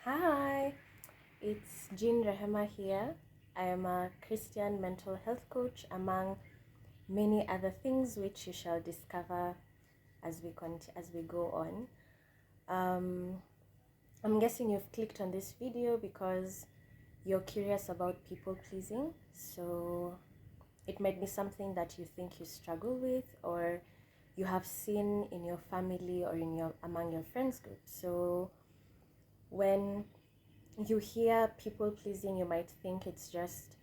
Hi, it's Jeanne Rehema here. I am a Christian mental health coach, among many other things which you shall discover as we go on. I'm guessing you've clicked on this video because you're curious about people pleasing. So it might be something that you think you struggle with, or you have seen in your family or among your friends group. So when you hear people pleasing, you might think it's just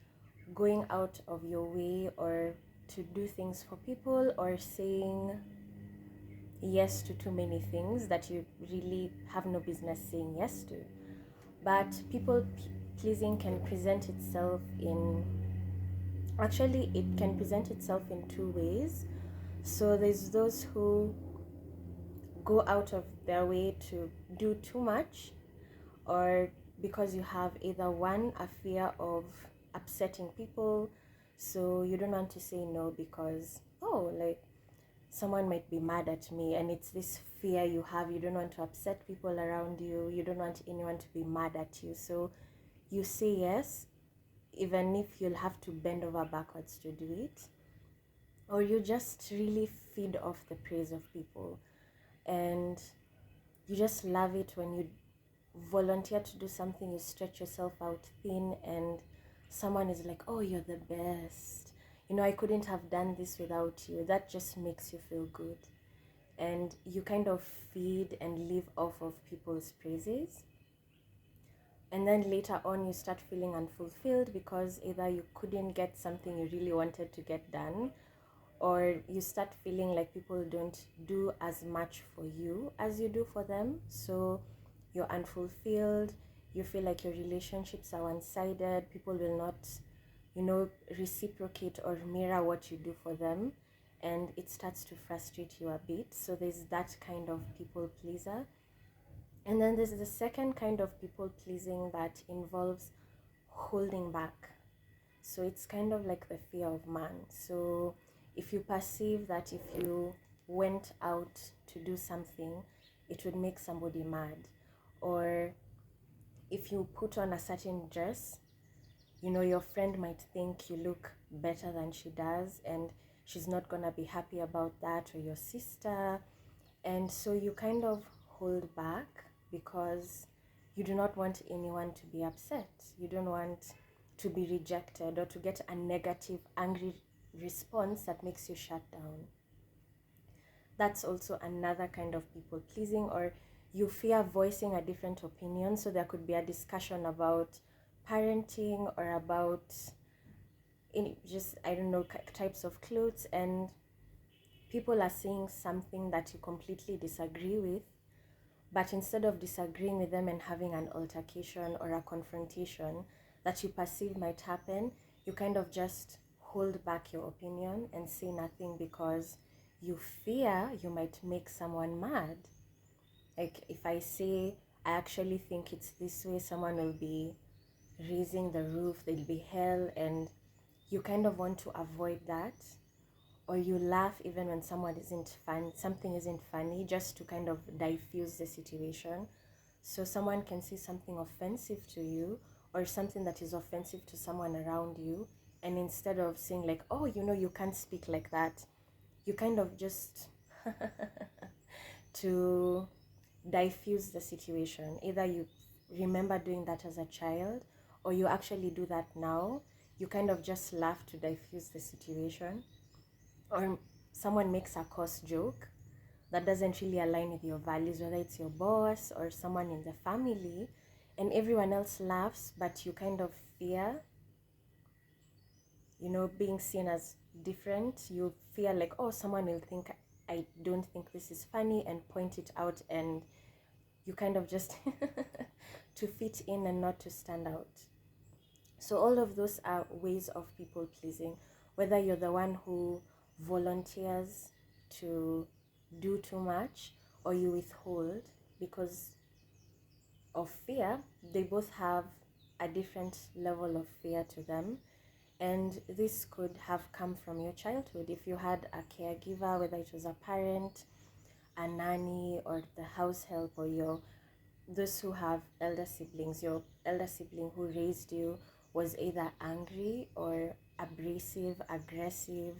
going out of your way or to do things for people, or saying yes to too many things that you really have no business saying yes to. But pleasing can present itself in it can present itself in two ways. So there's those who go out of their way to do too much, or because you have either one, a fear of upsetting people, so you don't want to say no because, oh, like someone might be mad at me, and it's this fear you have. You don't want to upset people around you, you don't want anyone to be mad at you, so you say yes even if you'll have to bend over backwards to do it. Or you just really feed off the praise of people, and you just love it when you volunteer to do something, you stretch yourself out thin, and someone is like, oh, you're the best, I couldn't have done this without you. That just makes you feel good, and you kind of feed and live off of people's praises. And then later on you start feeling unfulfilled because either you couldn't get something you really wanted to get done, or you start feeling like people don't do as much for you as you do for them. So you're unfulfilled, you feel like your relationships are one-sided, people will not, reciprocate or mirror what you do for them, and it starts to frustrate you a bit. So there's that kind of people pleaser. And then there's the second kind of people pleasing that involves holding back. So it's kind of like the fear of man. So if you perceive that if you went out to do something, it would make somebody mad, or if you put on a certain dress, your friend might think you look better than she does, and she's not gonna be happy about that, or your sister. And so you kind of hold back because you do not want anyone to be upset. You don't want to be rejected or to get a negative, angry response that makes you shut down. That's also another kind of people pleasing. Or you fear voicing a different opinion, so there could be a discussion about parenting or about types of clothes, and people are saying something that you completely disagree with, but instead of disagreeing with them and having an altercation or a confrontation that you perceive might happen, you kind of just hold back your opinion and say nothing because you fear you might make someone mad. Like if I say I actually think it's this way, someone will be raising the roof, there'll be hell, and you kind of want to avoid that. Or you laugh even when something isn't funny, just to kind of diffuse the situation. So someone can say something offensive to you, or something that is offensive to someone around you, and instead of saying like, oh, you can't speak like that, you kind of just to diffuse the situation. Either you remember doing that as a child, or you actually do that now. You kind of just laugh to diffuse the situation. Or someone makes a coarse joke that doesn't really align with your values, whether it's your boss or someone in the family, and everyone else laughs, but you kind of fear, being seen as different. You fear like, oh, someone will think I don't think this is funny, and point it out, and you kind of just to fit in and not to stand out. So all of those are ways of people pleasing, whether you're the one who volunteers to do too much, or you withhold because of fear. They both have a different level of fear to them, and this could have come from your childhood. If you had a caregiver, whether it was a parent, a nanny, or the house help, or your those who have elder siblings, your elder sibling who raised you was either angry or abrasive, aggressive,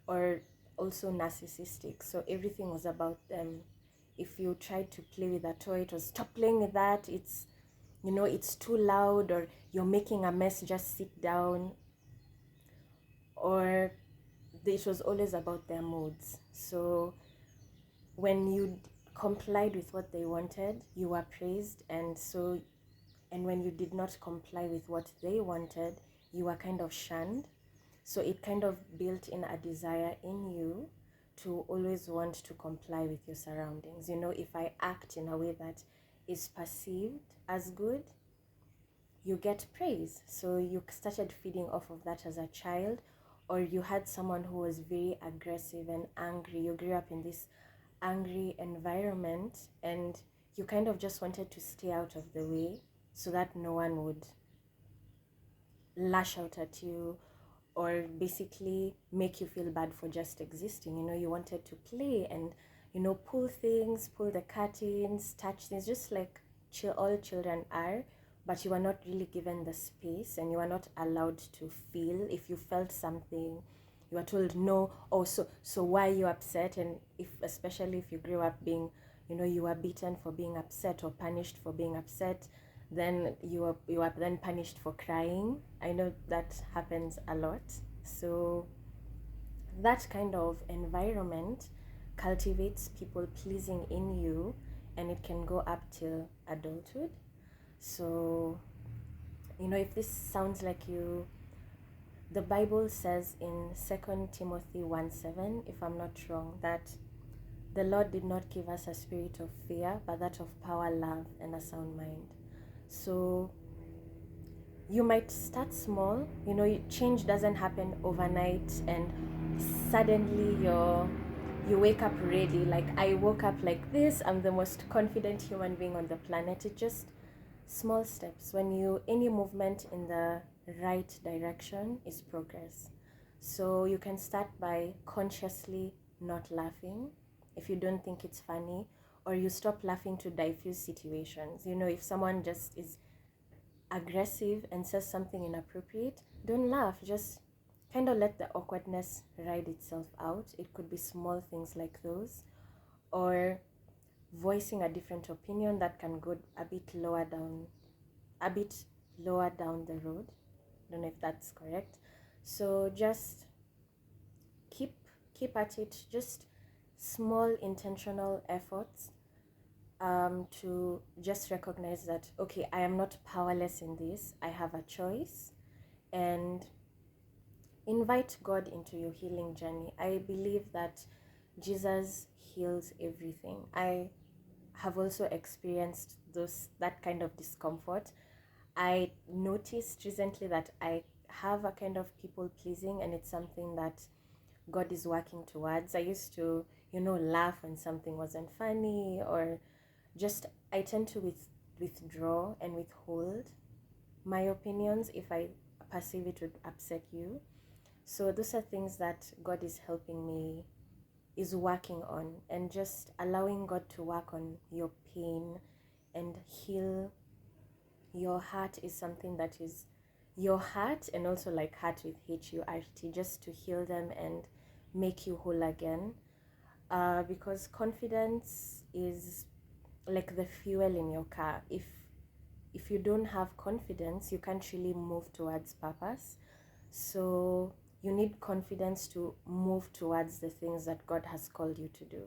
or also narcissistic. So everything was about them. If you tried to play with a toy, it was stop playing with that. It's, you know, it's too loud, or you're making a mess, just sit down. Or it was always about their moods. So when you complied with what they wanted, you were praised, and when you did not comply with what they wanted, you were kind of shunned. So it kind of built in a desire in you to always want to comply with your surroundings. You know, if I act in a way that is perceived as good, you get praise. So you started feeding off of that as a child, or you had someone who was very aggressive and angry. You grew up in this angry environment, and you kind of just wanted to stay out of the way so that no one would lash out at you or basically make you feel bad for just existing. You know, you wanted to play and, you know, pull things, pull the curtains, touch things, just like all children are, but you were not really given the space, and you were not allowed to feel. If you felt something, you were told no. Oh, so why are you upset? And if, especially if you grew up being, you know, you were beaten for being upset or punished for being upset, then you are then punished for crying. I know that happens a lot. So that kind of environment cultivates people pleasing in you, and it can go up till adulthood. So, you know, if this sounds like you, the Bible says in 2 Timothy 1:7, if I'm not wrong, that the Lord did not give us a spirit of fear, but that of power, love, and a sound mind. So you might start small. You know, change doesn't happen overnight, and suddenly you wake up ready. Like, I woke up like this, I'm the most confident human being on the planet. It just small steps. When you, any movement in the right direction is progress. So you can start by consciously not laughing if you don't think it's funny, or you stop laughing to diffuse situations. You know, if someone just is aggressive and says something inappropriate, don't laugh. Just kind of let the awkwardness ride itself out. It could be small things like those, or voicing a different opinion that can go a bit lower down, the road. Don't know if that's correct. So just keep at it. Just small intentional efforts, to just recognize that, okay, I am not powerless in this. I have a choice, and invite God into your healing journey. I believe that Jesus heals everything. I have also experienced that kind of discomfort. I noticed recently that I have a kind of people pleasing, and it's something that God is working towards. I used to, you know, laugh when something wasn't funny, or just I tend to withdraw and withhold my opinions if I perceive it would upset you. So those are things that God is helping me, is working on, and just allowing God to work on your pain and heal your heart is something that is your heart, and also like heart with HURT, just to heal them and make you whole again. Because confidence is like the fuel in your car. If you don't have confidence, you can't really move towards purpose. So you need confidence to move towards the things that God has called you to do.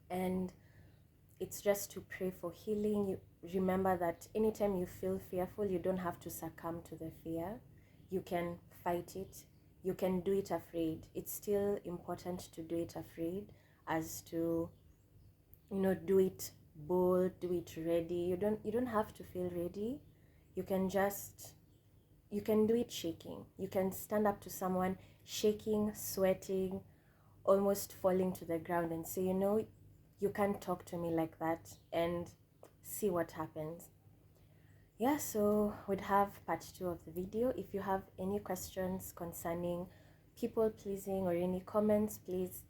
And it's just to pray for healing. You remember that anytime you feel fearful, you don't have to succumb to the fear. You can fight it. You can do it afraid. It's still important to do it afraid, as to, you know, do it bold, do it ready. You don't have to feel ready. You can do it shaking. You can stand up to someone shaking, sweating, almost falling to the ground, and say, you know, you can't talk to me like that, and see what happens. Yeah, so we'd have part 2 of the video. If you have any questions concerning people pleasing or any comments, please,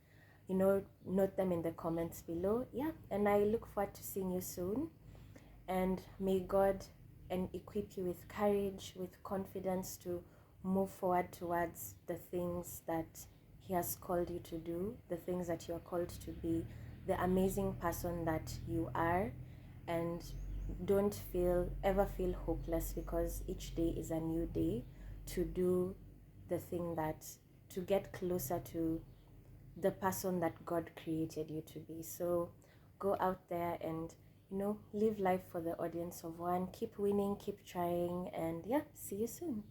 you know, note them in the comments below. Yeah, and I look forward to seeing you soon. And may God and equip you with courage, with confidence to move forward towards the things that He has called you to do, the things that you are called to be, the amazing person that you are. And don't ever feel hopeless, because each day is a new day to do the thing to get closer to the person that God created you to be. So go out there and, live life for the audience of one. Keep winning, keep trying, and yeah, see you soon.